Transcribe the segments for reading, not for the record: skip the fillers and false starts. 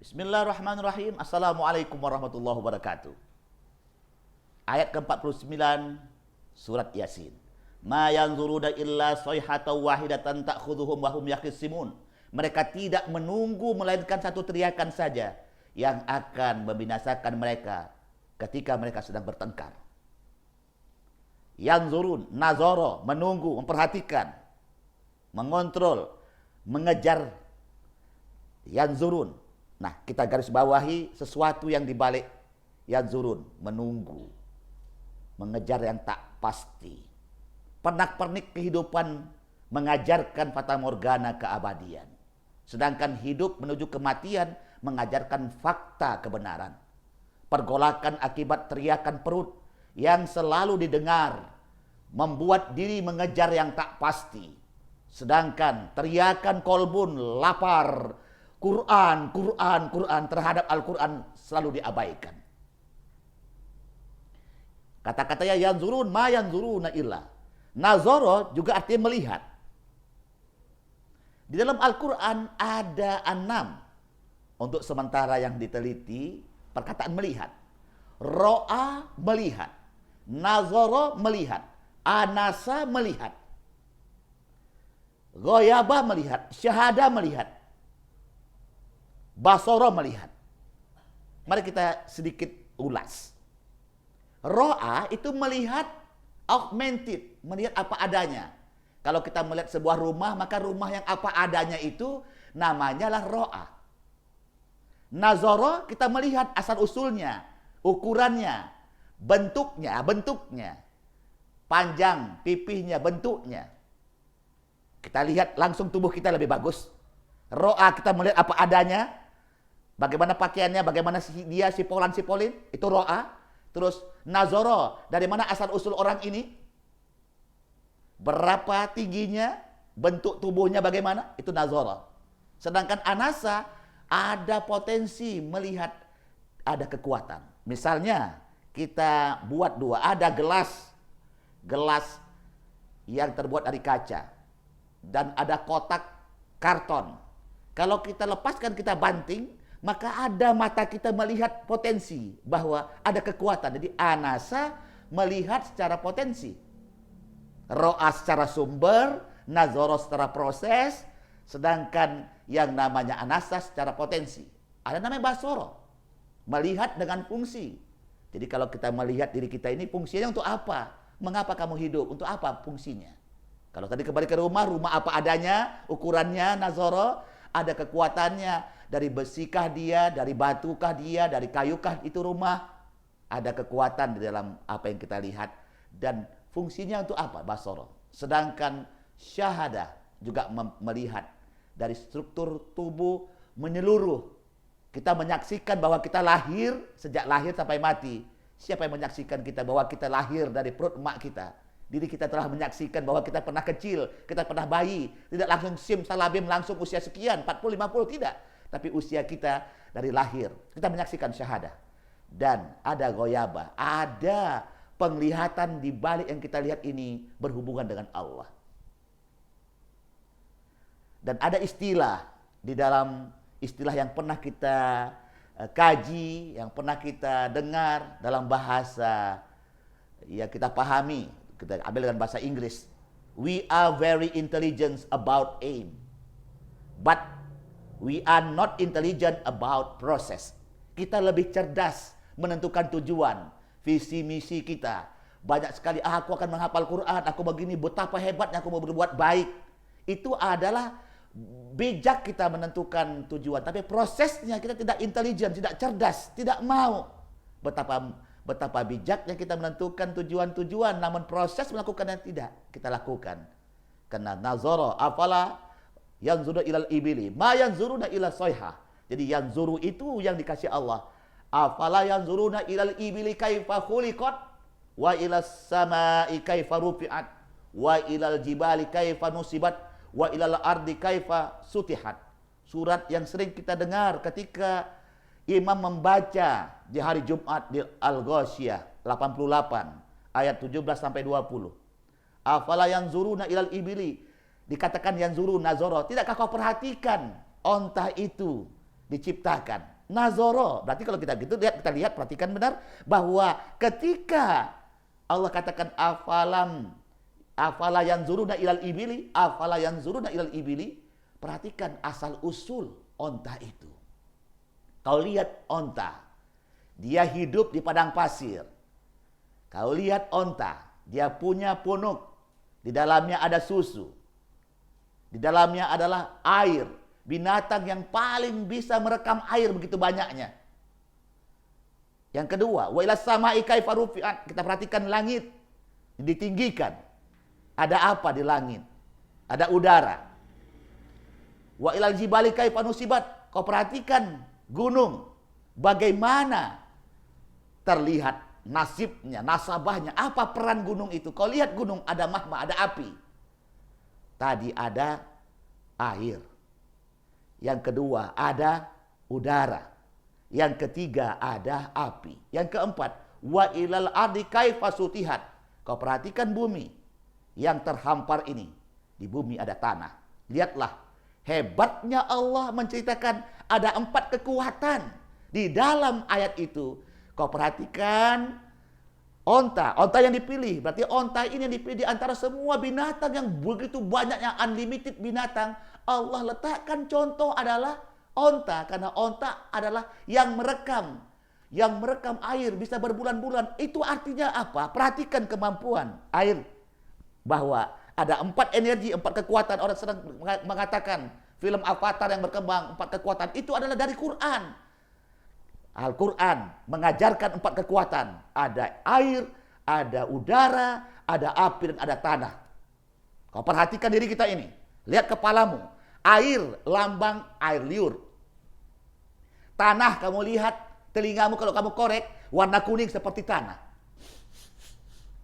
Bismillahirrahmanirrahim. Assalamualaikum warahmatullahi wabarakatuh. Ayat ke-49 surat Yasin. Ma yanzuruna illa sayhatan wahidatan ta'khudhuhum wa hum yakhisimun. Mereka tidak menunggu melainkan satu teriakan saja yang akan membinasakan mereka ketika mereka sedang bertengkar. Yanzurun, nazara, menunggu, memperhatikan, mengontrol, mengejar. Yanzurun. Nah, kita garis bawahi sesuatu yang dibalik yanzurun, menunggu, mengejar yang tak pasti. Pernak-pernik kehidupan mengajarkan fata morgana keabadian. Sedangkan hidup menuju kematian mengajarkan fakta kebenaran. Pergolakan akibat teriakan perut yang selalu didengar membuat diri mengejar yang tak pasti. Sedangkan teriakan kolbun lapar, Quran terhadap Al-Quran selalu diabaikan. Kata-katanya yanzurun ma yanzuruna illa. Nazara juga artinya melihat. Di dalam Al-Quran ada 6 untuk sementara yang diteliti perkataan melihat. Ro'a melihat, nazara melihat, anasa melihat, ghoyaba melihat, syahada melihat, basara melihat. Mari kita sedikit ulas. Ro'a itu melihat augmented, melihat apa adanya. Kalau kita melihat sebuah rumah, maka rumah yang apa adanya itu namanya lah ro'a. Nazara kita melihat asal usulnya, ukurannya, bentuknya, panjang, pipihnya, bentuknya. Kita lihat langsung tubuh kita lebih bagus. Ro'a kita melihat apa adanya, bagaimana pakaiannya, bagaimana dia sipolan-sipolin, itu ro'a. Terus nazara, dari mana asal usul orang ini? Berapa tingginya, bentuk tubuhnya bagaimana? Itu nazara. Sedangkan anasa ada potensi melihat ada kekuatan. Misalnya kita buat dua, ada gelas yang terbuat dari kaca dan ada kotak karton. Kalau kita lepaskan, kita banting, maka ada mata kita melihat potensi bahwa ada kekuatan. Jadi anasa melihat secara potensi. Ro'a secara sumber, nazara secara proses, sedangkan yang namanya anasa secara potensi. Ada namanya basara, melihat dengan fungsi. Jadi kalau kita melihat diri kita ini fungsinya untuk apa? Mengapa kamu hidup? Untuk apa fungsinya? Kalau tadi kembali ke rumah apa adanya, ukurannya nazara, ada kekuatannya. Dari besikah dia, dari batukah dia, dari kayukah itu rumah. Ada kekuatan di dalam apa yang kita lihat. Dan fungsinya untuk apa? Basara. Sedangkan syahada juga melihat dari struktur tubuh menyeluruh. Kita menyaksikan bahwa kita lahir, sejak lahir sampai mati. Siapa yang menyaksikan kita bahwa kita lahir dari perut emak kita? Diri kita telah menyaksikan bahwa kita pernah kecil, kita pernah bayi. Tidak langsung simsalabim langsung usia sekian, 40, 50, tidak. Tapi usia kita dari lahir, kita menyaksikan syahadah. Dan ada ghoyabah, ada penglihatan di balik yang kita lihat ini berhubungan dengan Allah. Dan ada istilah di dalam istilah yang pernah kita kaji, yang pernah kita dengar dalam bahasa yang kita pahami, kita ambil dengan bahasa Inggris. We are very intelligent about aim, but we are not intelligent about process. Kita lebih cerdas menentukan tujuan, visi misi kita. Banyak sekali, aku akan menghafal Quran, aku begini, betapa hebatnya aku mau berbuat baik. Itu adalah bijak kita menentukan tujuan, tapi prosesnya kita tidak intelijen, tidak cerdas, tidak mau. Betapa bijaknya kita menentukan tujuan-tujuan, namun proses melakukannya tidak kita lakukan. Karena nazara afala yanzuru ilal ibili, ma yanzuruna ila soyha. Jadi yanzuru itu yang dikasih Allah. Afala yanzuruna ilal ibili kaifa khuliqat, wa ilas samai kaifa rufi'at, wa ilal jibali kaifa nusibat, wa ilal ardi kaifa sutihat. Surat yang sering kita dengar ketika imam membaca di hari Jumat di Al-Ghasyiyah 88 ayat 17 sampai 20. Afala yanzuruna ilal ibili, dikatakan yanzuru nazara, tidakkah kau perhatikan onta itu diciptakan? nazoro. Berarti kalau kita gitu kita lihat perhatikan benar bahwa ketika Allah katakan afala yanzuruna ilal ibili, perhatikan asal usul onta itu. Kau lihat onta, dia hidup di padang pasir. Kau lihat onta, dia punya punuk, di dalamnya ada susu. Di dalamnya adalah air, binatang yang paling bisa merekam air begitu banyaknya. Yang kedua, wa ilas sama'i kaifa rufi'at, kita perhatikan langit ditinggikan. Ada apa di langit? Ada udara. Wa ilal jibali kaifa nusibat, kau perhatikan gunung, bagaimana terlihat nasibnya, nasabahnya, apa peran gunung itu? Kau lihat gunung, ada mahma, ada api. Tadi ada air. Yang kedua ada udara. Yang ketiga ada api. Yang keempat, wa ilal ardi kaifa sutihat. Kau perhatikan bumi yang terhampar ini. Di bumi ada tanah. Lihatlah, hebatnya Allah menceritakan ada 4 kekuatan di dalam ayat itu. Kau perhatikan onta yang dipilih. Berarti onta ini yang dipilih di antara semua binatang yang begitu banyaknya, unlimited binatang. Allah letakkan contoh adalah onta. Karena onta adalah yang merekam air bisa berbulan-bulan. Itu artinya apa? Perhatikan kemampuan air. Bahwa ada 4 energi, 4 kekuatan. Orang sedang mengatakan film Avatar yang berkembang, 4 kekuatan. Itu adalah dari Quran. Al-Quran mengajarkan 4 kekuatan. Ada air, ada udara, ada api, dan ada tanah. Kau perhatikan diri kita ini. Lihat kepalamu. Air, lambang air liur. Tanah, kamu lihat telingamu kalau kamu korek, warna kuning seperti tanah.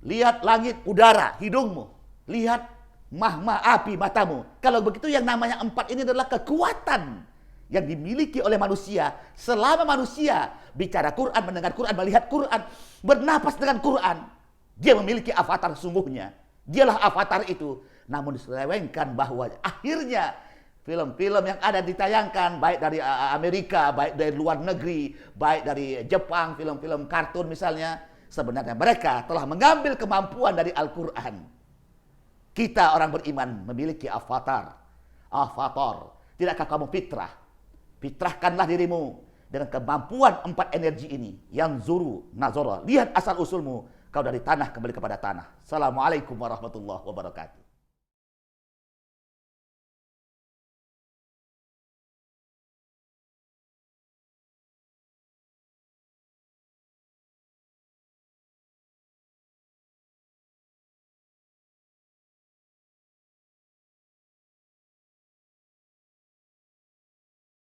Lihat langit, udara, hidungmu. Lihat mahma, api, matamu. Kalau begitu yang namanya 4 ini adalah kekuatan yang dimiliki oleh manusia. Selama manusia bicara Quran, mendengar Quran, melihat Quran, bernapas dengan Quran, dia memiliki avatar sungguhnya. Dialah avatar itu. Namun diselewengkan bahwa akhirnya film-film yang ada ditayangkan, baik dari Amerika, baik dari luar negeri, baik dari Jepang, film-film kartun misalnya, sebenarnya mereka telah mengambil kemampuan dari Al-Quran. Kita orang beriman memiliki avatar. Tidakkah kamu fitrah? Fitrahkanlah dirimu dengan kemampuan 4 energi ini. Yang zuru, nazara. Lihat asal usulmu. Kau dari tanah kembali kepada tanah. Assalamualaikum warahmatullahi wabarakatuh.